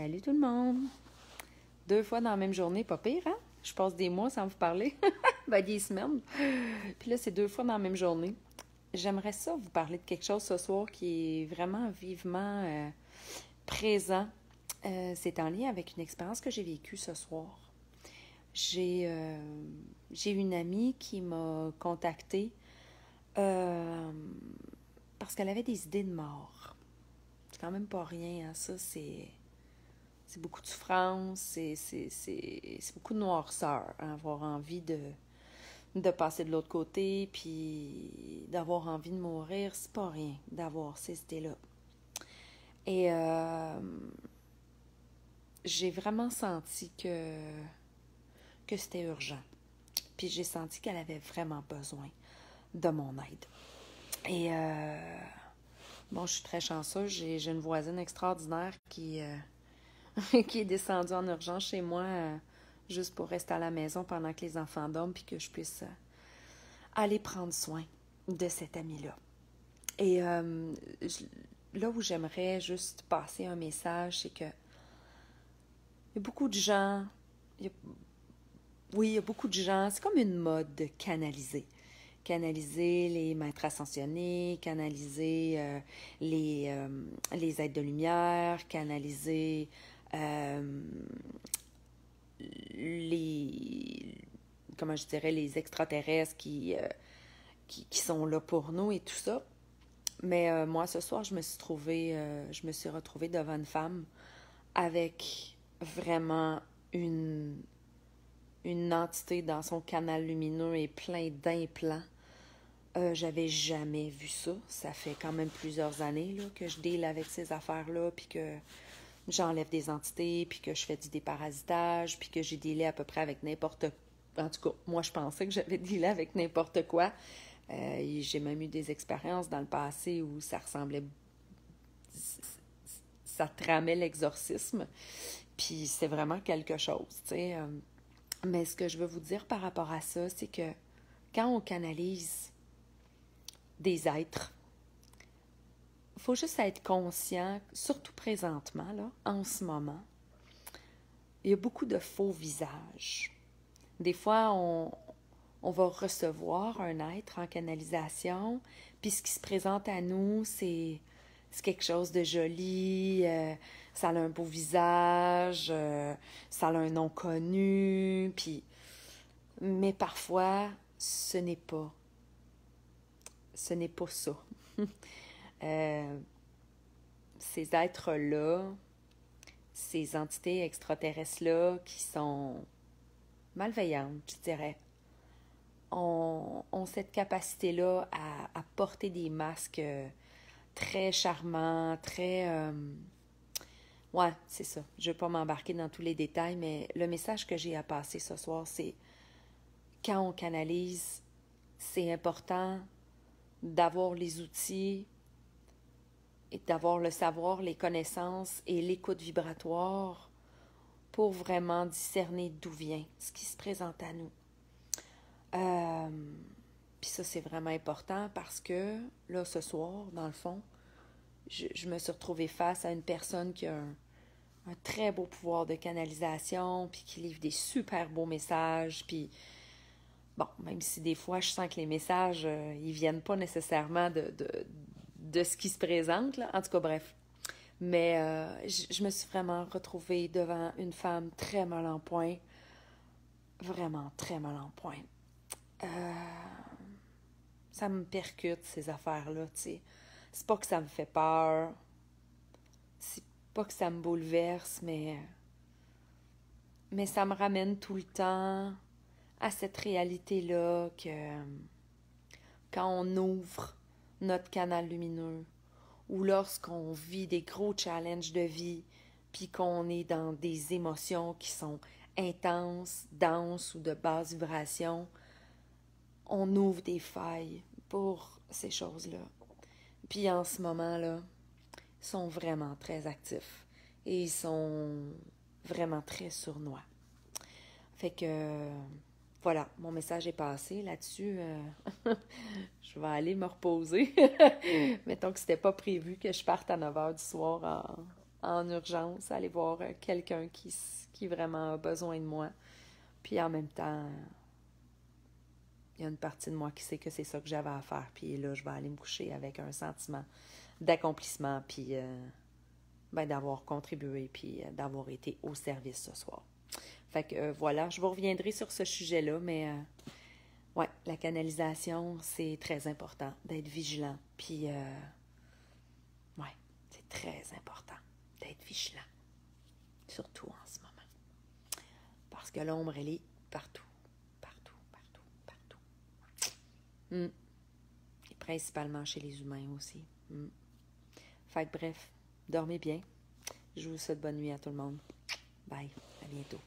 Salut tout le monde! 2 fois dans la même journée, pas pire, hein? Je passe des mois sans vous parler. Ben, des semaines. Puis là, c'est 2 fois dans la même journée. J'aimerais ça vous parler de quelque chose ce soir qui est vraiment vivement présent. C'est en lien avec une expérience que j'ai vécue ce soir. J'ai une amie qui m'a contactée parce qu'elle avait des idées de mort. C'est quand même pas rien, hein? Ça, c'est beaucoup de souffrance, c'est beaucoup de noirceur, hein, avoir envie de passer de l'autre côté, puis d'avoir envie de mourir, c'est pas rien d'avoir ces idées-là. Et j'ai vraiment senti que c'était urgent. Puis j'ai senti qu'elle avait vraiment besoin de mon aide. Et bon, je suis très chanceuse, j'ai une voisine extraordinaire qui est descendue en urgence chez moi juste pour rester à la maison pendant que les enfants dorment puis que je puisse aller prendre soin de cette amie-là. Et là où j'aimerais juste passer un message, c'est que il y a beaucoup de gens, il y a beaucoup de gens, c'est comme une mode de canaliser. Canaliser les maîtres ascensionnés, canaliser les êtres de lumière, canaliser les, comment je dirais, les extraterrestres qui sont là pour nous et tout ça. Mais moi, ce soir, je me suis retrouvée devant une femme avec vraiment une entité dans son canal lumineux et plein d'implants. J'avais jamais vu ça. Ça fait quand même plusieurs années là, que je deal avec ces affaires-là, puis que j'enlève des entités, puis que je fais du déparasitage, puis que j'ai dealé à peu près avec n'importe quoi. En tout cas, moi, je pensais que j'avais dealé avec n'importe quoi. J'ai même eu des expériences dans le passé où ça ressemblait... Ça tramait l'exorcisme. Puis c'est vraiment quelque chose, tu sais. Mais ce que je veux vous dire par rapport à ça, c'est que quand on canalise des êtres, il faut juste être conscient, surtout présentement, là, en ce moment, il y a beaucoup de faux visages. Des fois, on va recevoir un être en canalisation, puis ce qui se présente à nous, c'est quelque chose de joli, ça a un beau visage, ça a un nom connu, puis... Mais parfois, ce n'est pas ça. euh, ces êtres-là, ces entités extraterrestres-là qui sont malveillantes, je dirais, ont cette capacité-là à porter des masques très charmants, très... ouais, c'est ça. Je ne vais pas m'embarquer dans tous les détails, mais le message que j'ai à passer ce soir, c'est quand on canalise, c'est important d'avoir les outils et d'avoir le savoir, les connaissances et l'écoute vibratoire pour vraiment discerner d'où vient ce qui se présente à nous. Puis ça, c'est vraiment important parce que, là, ce soir, dans le fond, je me suis retrouvée face à une personne qui a un très beau pouvoir de canalisation, puis qui livre des super beaux messages, puis bon, même si des fois, je sens que les messages, ils viennent pas nécessairement de ce qui se présente, là. En tout cas, bref. Mais je me suis vraiment retrouvée devant une femme très mal en point. Vraiment très mal en point. Ça me percute, ces affaires-là, tu sais. C'est pas que ça me fait peur. C'est pas que ça me bouleverse, mais ça me ramène tout le temps à cette réalité-là que quand on ouvre notre canal lumineux ou lorsqu'on vit des gros challenges de vie puis qu'on est dans des émotions qui sont intenses, denses ou de basse vibration, on ouvre des failles pour ces choses-là. Puis en ce moment-là, ils sont vraiment très actifs et ils sont vraiment très sournois. Fait que, voilà, mon message est passé là-dessus. Je vais aller me reposer. Mettons que c'était pas prévu que je parte à 9 h du soir en urgence, aller voir quelqu'un qui vraiment a besoin de moi. Puis en même temps, il y a une partie de moi qui sait que c'est ça que j'avais à faire. Puis là, je vais aller me coucher avec un sentiment d'accomplissement, puis d'avoir contribué, puis d'avoir été au service ce soir. Fait que voilà, je vous reviendrai sur ce sujet-là, mais ouais, la canalisation, c'est très important d'être vigilant. Puis, ouais, c'est très important d'être vigilant, surtout en ce moment. Parce que l'ombre, elle est partout, partout, partout, partout. Et principalement chez les humains aussi. Fait que bref, dormez bien. Je vous souhaite bonne nuit à tout le monde. Bye, à bientôt.